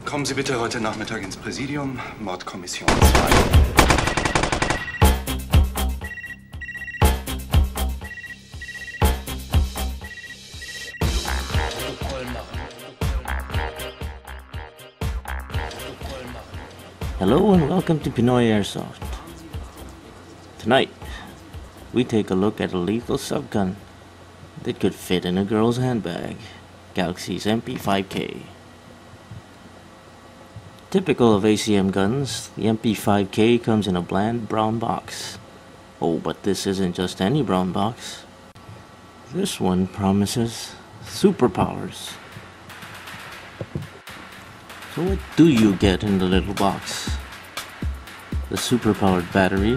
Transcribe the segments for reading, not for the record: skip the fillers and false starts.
Kommen Sie bitte heute Nachmittag ins Präsidium, Mordkommission 2. Hello and welcome to Pinoyairsoft. Tonight, we take a look at a lethal subgun that could fit in a girl's handbag, Galaxy's MP5K. Typical of ACM guns, the MP5K comes in a bland brown box. Oh, but this isn't just any brown box. This one promises superpowers. So what do you get in the little box? The superpowered battery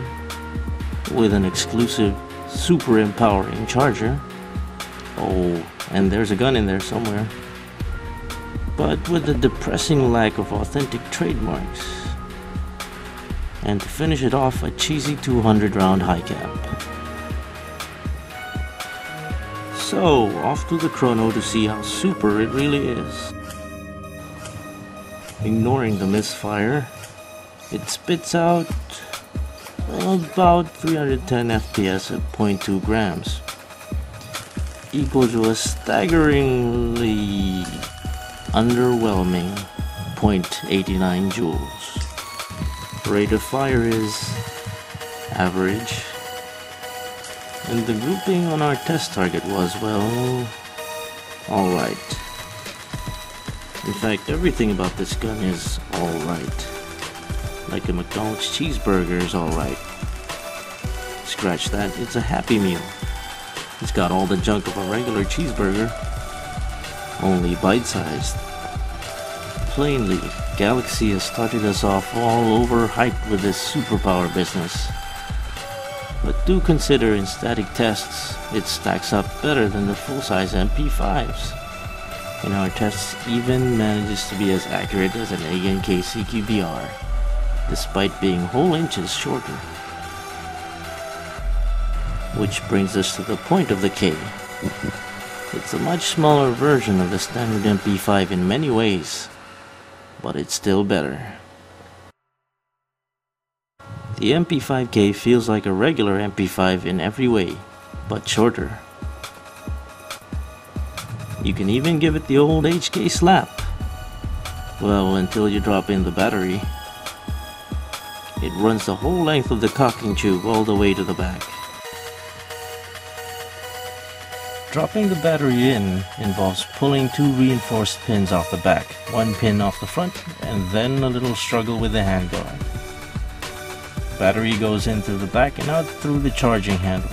with an exclusive super empowering charger. Oh, and there's a gun in there somewhere. But with a depressing lack of authentic trademarks. And to finish it off, a cheesy 200 round high cap. So, off to the chrono to see how super it really is. Ignoring the misfire, it spits out about 310 FPS at 0.2 grams, equal to a staggeringly underwhelming 0.89 joules. Rate of fire is average, and the grouping on our test target was, well, alright. In fact, everything about this gun is alright. Like a McDonald's cheeseburger is alright. Scratch that, it's a Happy Meal. It's got all the junk of a regular cheeseburger, only bite-sized. Plainly, Galaxy has started us off all overhyped with this superpower business. But do consider in static tests, it stacks up better than the full-size MP5s. In our tests, even manages to be as accurate as an A&K CQBR, despite being whole inches shorter. Which brings us to the point of the K. It's a much smaller version of the standard MP5 in many ways, but it's still better. The MP5K feels like a regular MP5 in every way, but shorter. You can even give it the old HK slap. Well, until you drop in the battery. It runs the whole length of the cocking tube all the way to the back. Dropping the battery in involves pulling 2 reinforced pins off the back, 1 pin off the front, and then a little struggle with the handguard. Battery goes in through the back and out through the charging handle.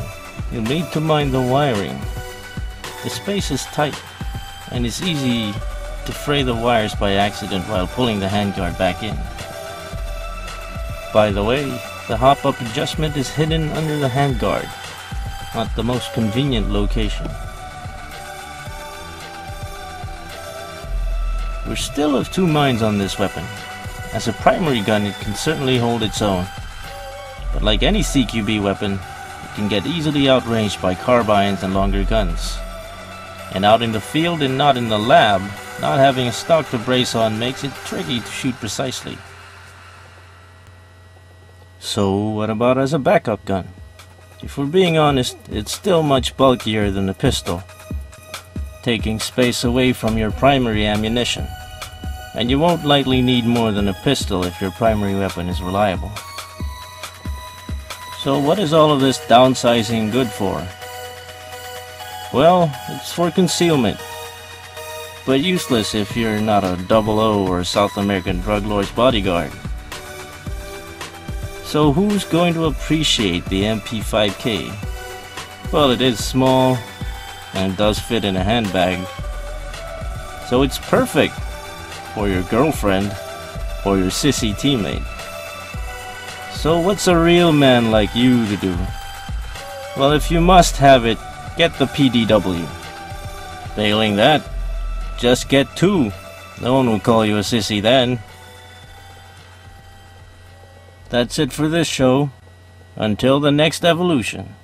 You'll need to mind the wiring. The space is tight, and it's easy to fray the wires by accident while pulling the handguard back in. By the way, the hop-up adjustment is hidden under the handguard, not the most convenient location. We're still of two minds on this weapon. As a primary gun, it can certainly hold its own, but like any CQB weapon, it can get easily outranged by carbines and longer guns. And out in the field and not in the lab, not having a stock to brace on makes it tricky to shoot precisely. So what about as a backup gun? If we're being honest, it's still much bulkier than the pistol, taking space away from your primary ammunition. And you won't likely need more than a pistol if your primary weapon is reliable. So what is all of this downsizing good for? Well, it's for concealment, but useless if you're not a 00 or South American drug lord's bodyguard. So who's going to appreciate the MP5K? Well, it is small and does fit in a handbag, so it's perfect for your girlfriend or your sissy teammate. So what's a real man like you to do? Well, if you must have it, get the PDW. Failing that, just get 2. No one will call you a sissy then. That's it for this show. Until the next evolution.